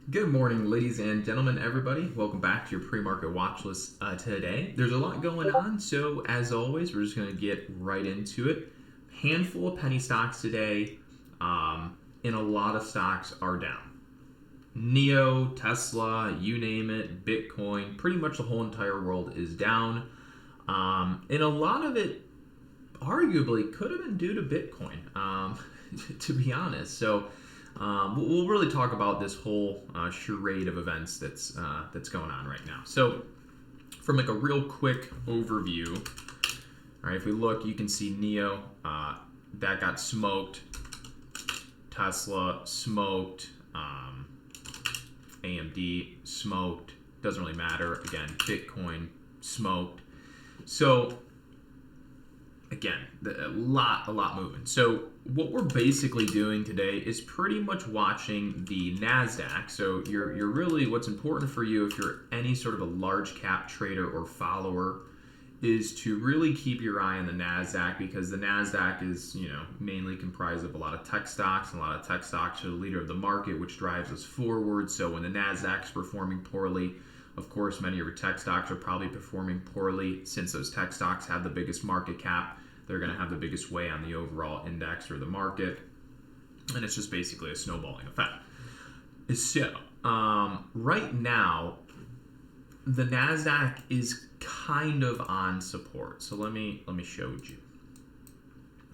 Good morning, ladies and gentlemen, everybody. Welcome back to your pre-market watch list today. There's a lot going on, so as always, we're just going to get right into it. Handful of penny stocks today, and a lot of stocks are down. NIO, Tesla, you name it, Bitcoin, pretty much the whole entire world is down. And a lot of it arguably could have been due to Bitcoin, to be honest. So we'll really talk about this whole charade of events that's going on right now. So from like a real quick overview, all right, if we look, you can see NIO, that got smoked, Tesla smoked, AMD smoked, doesn't really matter. Again, Bitcoin smoked. So again, a lot moving. So what we're basically doing today is pretty much watching the NASDAQ. So you're really, what's important for you if you're any sort of a large cap trader or follower is to really keep your eye on the NASDAQ, because the NASDAQ is, mainly comprised of a lot of tech stocks, and a lot of tech stocks are the leader of the market, which drives us forward. So when the NASDAQ is performing poorly, of course, many of your tech stocks are probably performing poorly. Since those tech stocks have the biggest market cap, they're going to have the biggest weight on the overall index or the market. And it's just basically a snowballing effect. So, right now, the NASDAQ is kind of on support. So let me show you.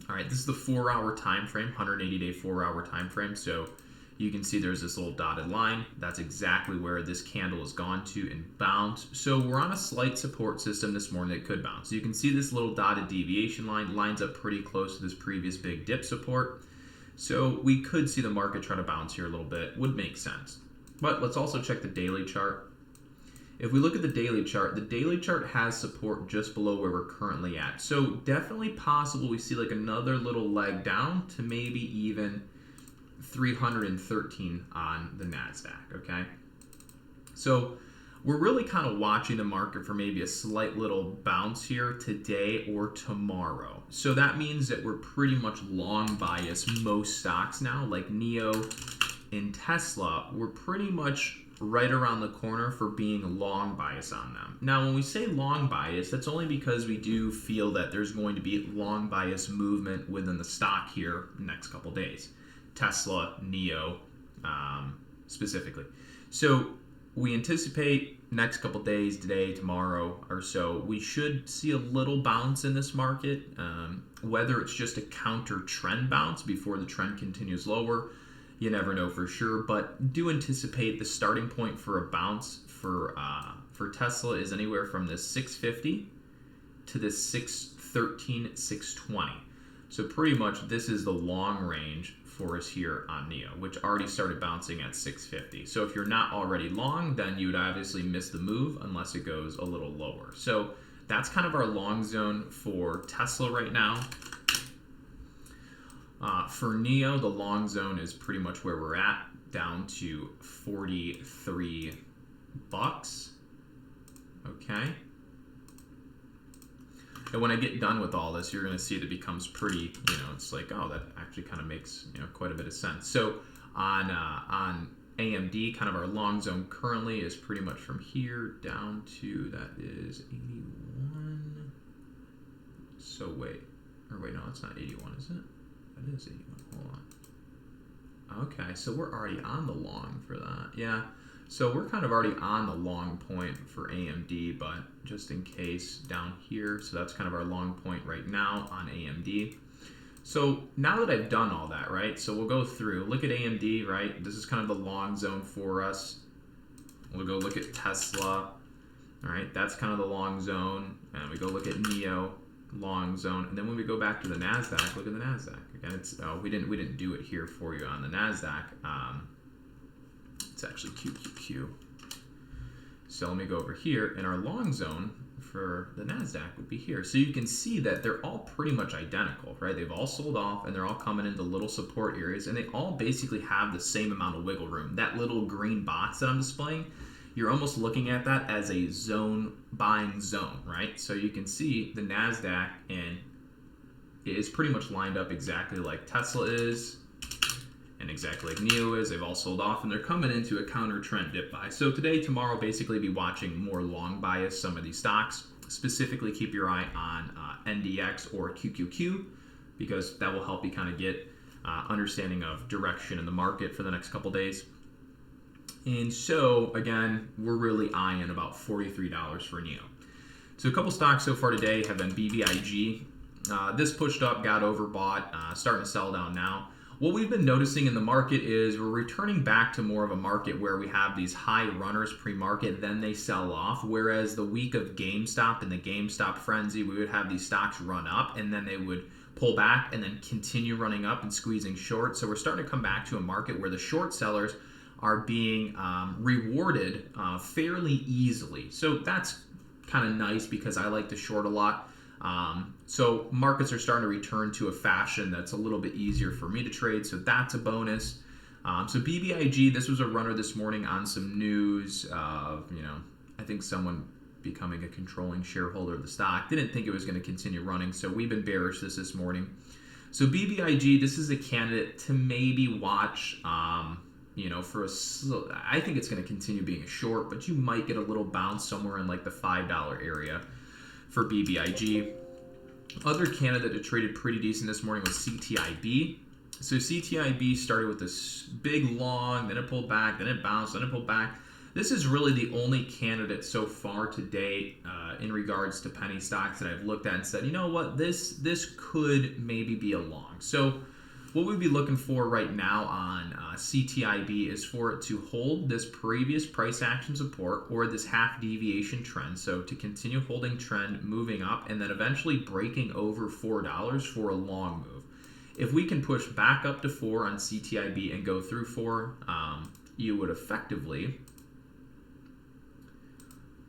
All right, this is the 4-hour time frame, 180-day 4-hour time frame. So you can see there's this little dotted line. That's exactly where this candle has gone to and bounced. So we're on a slight support system this morning that could bounce. So you can see this little dotted deviation line lines up pretty close to this previous big dip support. So we could see the market try to bounce here a little bit. Would make sense. But let's also check the daily chart. If we look at the daily chart has support just below where we're currently at. So definitely possible we see like another little leg down to maybe even 313 on the NASDAQ, okay? So we're really kind of watching the market for maybe a slight little bounce here today or tomorrow. So that means that we're pretty much long bias most stocks now, like NIO and Tesla. We're pretty much right around the corner for being long bias on them. Now, when we say long bias, that's only because we do feel that there's going to be long bias movement within the stock here next couple days. Tesla, NIO, specifically. So we anticipate next couple days, today, tomorrow or so, we should see a little bounce in this market, whether it's just a counter trend bounce before the trend continues lower. You never know for sure, but do anticipate the starting point for a bounce for Tesla is anywhere from this 650 to this 613, 620. So pretty much this is the long range for us here on NIO, which already started bouncing at 650. So if you're not already long, then you would obviously miss the move unless it goes a little lower. So that's kind of our long zone for Tesla right now. For NIO, the long zone is pretty much where we're at, down to 43 bucks. Okay. And when I get done with all this, you're going to see that it becomes pretty, it's like, oh, that actually kind of makes, quite a bit of sense. So on AMD, kind of our long zone currently is pretty much from here down to, that is 81. So wait, no, it's not 81, is it? That is 81, hold on. Okay, so we're already on the long for that. Yeah, so we're kind of already on the long point for AMD, but just in case down here, so that's kind of our long point right now on AMD. So now that I've done all that, right, so we'll go through, look at AMD, right, this is kind of the long zone for us. We'll go look at Tesla, all right, that's kind of the long zone, and we go look at NIO, long zone, and then when we go back to the NASDAQ, look at the NASDAQ. Again, it's we didn't do it here for you on the NASDAQ. It's actually QQQ. So let me go over here, and our long zone for the NASDAQ would be here. So you can see that they're all pretty much identical, right? They've all sold off, and they're all coming into little support areas, and they all basically have the same amount of wiggle room. That little green box that I'm displaying, you're almost looking at that as a zone buying zone, right? So you can see the NASDAQ and it is pretty much lined up exactly like Tesla is. And exactly like NIO is, they've all sold off and they're coming into a counter trend dip buy. So today, tomorrow, basically be watching more long bias some of these stocks. Specifically, keep your eye on NDX or QQQ because that will help you kind of get understanding of direction in the market for the next couple days. And so, again, we're really eyeing about $43 for NIO. So a couple stocks so far today have been BBIG. This pushed up, got overbought, starting to sell down now. What we've been noticing in the market is we're returning back to more of a market where we have these high runners pre-market, then they sell off, whereas the week of GameStop and the GameStop frenzy, we would have these stocks run up and then they would pull back and then continue running up and squeezing short. So we're starting to come back to a market where the short sellers are being rewarded fairly easily. So that's kind of nice because I like to short a lot. So markets are starting to return to a fashion that's a little bit easier for me to trade. So that's a bonus. So BBIG, this was a runner this morning on some news of, I think someone becoming a controlling shareholder of the stock. Didn't think it was going to continue running. So we've been bearish this morning. So BBIG, this is a candidate to maybe watch, I think it's going to continue being a short, but you might get a little bounce somewhere in like the $5 area for BBIG. Other candidate that traded pretty decent this morning was CTIB. So CTIB started with this big long, then it pulled back, then it bounced, then it pulled back. This is really the only candidate so far to date in regards to penny stocks that I've looked at and said, you know what, this could maybe be a long. So what we'd be looking for right now on CTIB is for it to hold this previous price action support or this half deviation trend. So to continue holding trend, moving up, and then eventually breaking over $4 for a long move. If we can push back up to 4 on CTIB and go through 4, you would effectively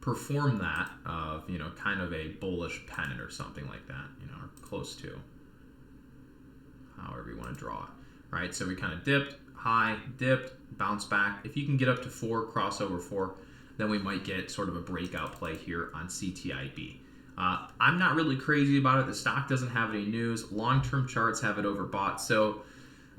perform that of, kind of a bullish pennant or something like that, or close to. However you want to draw it, right? So we kind of dipped, high, dipped, bounce back. If you can get up to 4, cross over 4, then we might get sort of a breakout play here on CTIB. I'm not really crazy about it. The stock doesn't have any news. Long-term charts have it overbought. So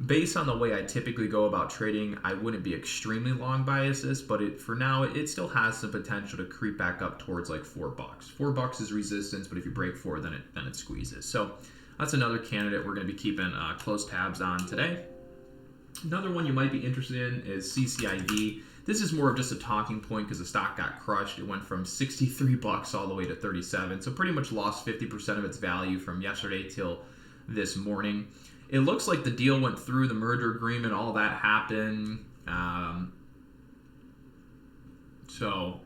based on the way I typically go about trading, I wouldn't be extremely long biased this, but for now, it still has some potential to creep back up towards like $4. $4 is resistance, but if you break 4, then it squeezes. So that's another candidate we're going to be keeping close tabs on today. Another one you might be interested in is CCIV. This is more of just a talking point because the stock got crushed. It went from $63 all the way to 37, so pretty much lost 50% of its value from yesterday till this morning. It looks like the deal went through, the merger agreement, all that happened. So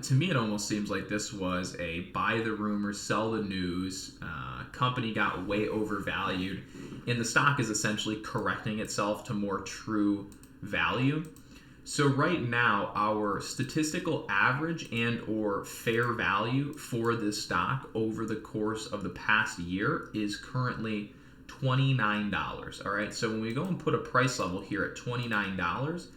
to me, it almost seems like this was a buy the rumor, sell the news. Company got way overvalued, and the stock is essentially correcting itself to more true value. So right now, our statistical average and or fair value for this stock over the course of the past year is currently $29. All right, so when we go and put a price level here at $29,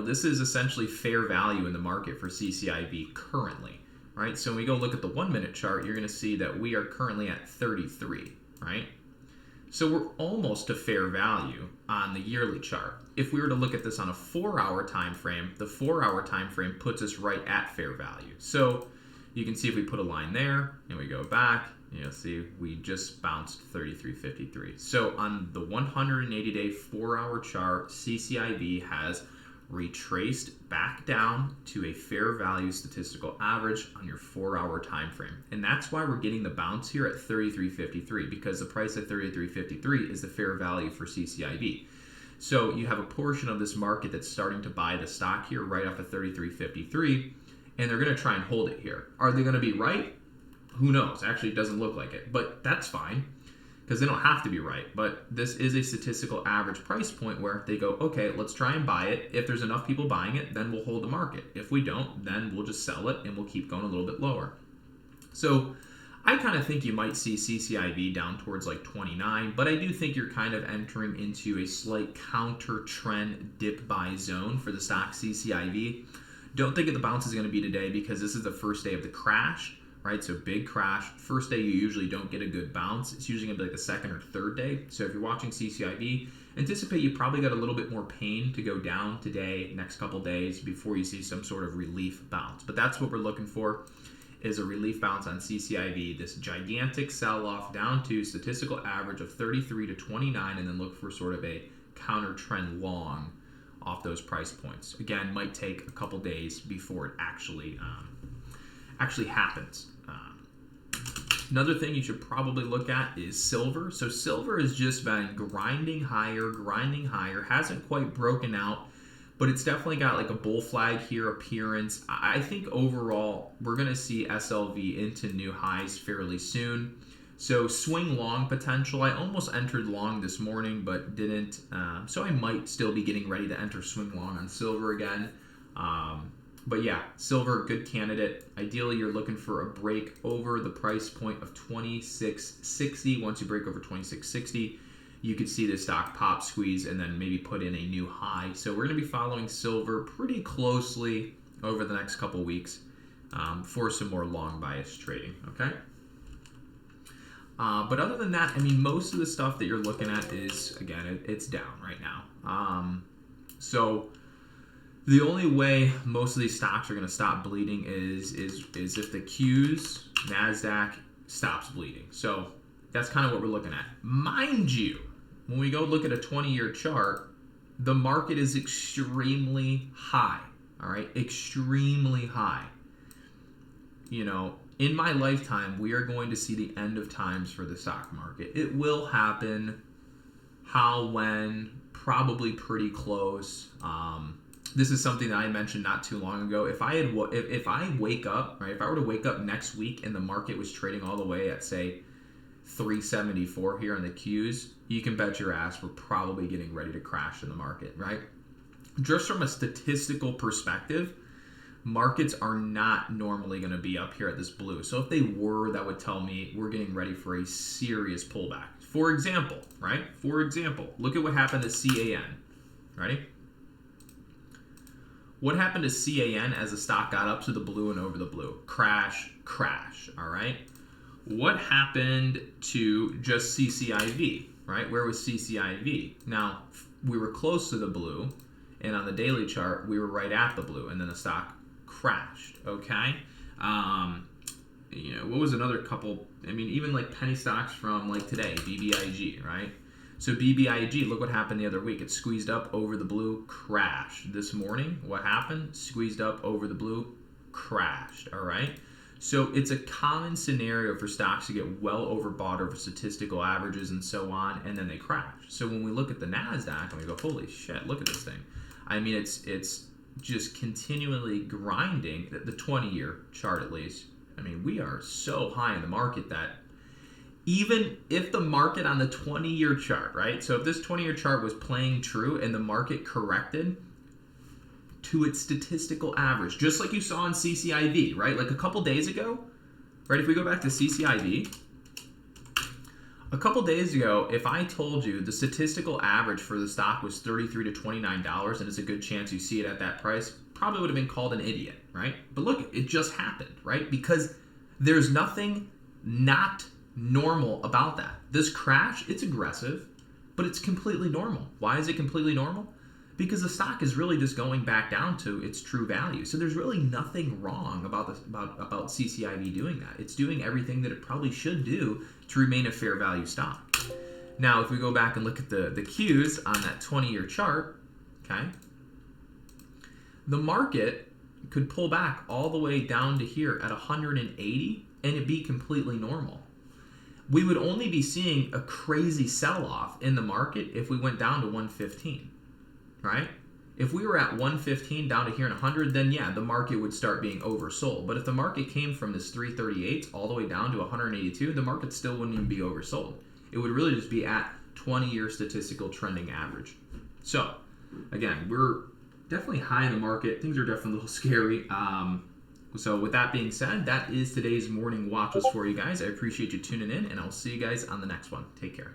this is essentially fair value in the market for CCIV currently, right? So when we go look at the 1-minute chart, you're going to see that we are currently at 33, right? So we're almost to fair value on the yearly chart. If we were to look at this on a 4-hour time frame, the 4-hour time frame puts us right at fair value. So you can see if we put a line there and we go back, you'll see we just bounced 33.53. So on the 180-day 4-hour chart, CCIV has retraced back down to a fair value statistical average on your 4-hour time frame. And that's why we're getting the bounce here at 33.53, because the price at 33.53 is the fair value for CCIV. So you have a portion of this market that's starting to buy the stock here right off of 33.53, and they're going to try and hold it here. Are they going to be right? Who knows? Actually, it doesn't look like it, but that's fine because they don't have to be right. But this is a statistical average price point where they go, okay, let's try and buy it. If there's enough people buying it, then we'll hold the market. If we don't, then we'll just sell it and we'll keep going a little bit lower. So I kind of think you might see CCIV down towards like 29, but I do think you're kind of entering into a slight counter trend dip buy zone for the stock CCIV. Don't think the bounce is going to be today because this is the first day of the crash. right? So big crash. First day, you usually don't get a good bounce. It's usually going to be like the second or third day. So if you're watching CCIV, anticipate you probably got a little bit more pain to go down today, next couple days, before you see some sort of relief bounce. But that's what we're looking for, is a relief bounce on CCIV, this gigantic sell-off down to statistical average of 33 to 29, and then look for sort of a counter trend long off those price points. Again, might take a couple days before it actually happens. Another thing you should probably look at is silver. So silver has just been grinding higher, hasn't quite broken out, but it's definitely got like a bull flag here appearance. I think overall we're going to see SLV into new highs fairly soon. So swing long potential. I almost entered long this morning, but didn't. So I might still be getting ready to enter swing long on silver again. But yeah, silver, good candidate. Ideally, you're looking for a break over the price point of 26.60. Once you break over 26.60, you could see the stock pop, squeeze, and then maybe put in a new high. So we're going to be following silver pretty closely over the next couple weeks for some more long bias trading, okay? But other than that, I mean, most of the stuff that you're looking at is, again, it's down right now. So the only way most of these stocks are going to stop bleeding is if the Qs, NASDAQ, stops bleeding. So that's kind of what we're looking at. Mind you, when we go look at a 20-year chart, the market is extremely high, all right? Extremely high. You know, in my lifetime, we are going to see the end of times for the stock market. It will happen. How, when, probably pretty close. This is something that I mentioned not too long ago. If I wake up, right? If I were to wake up next week and the market was trading all the way at, say, 374 here on the Qs, you can bet your ass we're probably getting ready to crash in the market, right? Just from a statistical perspective, markets are not normally going to be up here at this blue. So if they were, that would tell me we're getting ready for a serious pullback. For example, right? For example, look at what happened to CAN. Ready? What happened to CAN as the stock got up to the blue and over the blue? Crash, crash, all right? What happened to just CCIV, right? Where was CCIV? Now, we were close to the blue, and on the daily chart, we were right at the blue, and then the stock crashed, okay? You know, what was another couple? I mean, even like penny stocks from like today, BBIG, right? So BBIG, look what happened the other week. It squeezed up over the blue, crashed. This morning, what happened? Squeezed up over the blue, crashed, all right? So it's a common scenario for stocks to get well overbought over statistical averages and so on, and then they crash. So when we look at the NASDAQ and we go, holy shit, look at this thing. I mean, it's just continually grinding, the 20-year chart at least. I mean, we are so high in the market that even if the market on the 20-year chart, right? So if this 20-year chart was playing true and the market corrected to its statistical average, just like you saw in CCIV, right? Like a couple days ago, right? If we go back to CCIV, a couple days ago, if I told you the statistical average for the stock was $33 to $29, and it's a good chance you see it at that price, probably would have been called an idiot, right? But look, it just happened, right? Because there's nothing not normal about that. This crash, it's aggressive, but it's completely normal. Why is it completely normal? Because the stock is really just going back down to its true value. So there's really nothing wrong about CCIV doing that. It's doing everything that it probably should do to remain a fair value stock. Now, if we go back and look at the Qs on that 20-year chart, okay, the market could pull back all the way down to here at 180 and it'd be completely normal. We would only be seeing a crazy sell-off in the market if we went down to 115. Right? If we were at 115 down to here in 100, then yeah, the market would start being oversold. But if the market came from this 338 all the way down to 182, the market still wouldn't even be oversold. It would really just be at 20-year statistical trending average. So, again, we're definitely high in the market. Things are definitely a little scary. So with that being said, that is today's morning watches for you guys. I appreciate you tuning in, and I'll see you guys on the next one. Take care.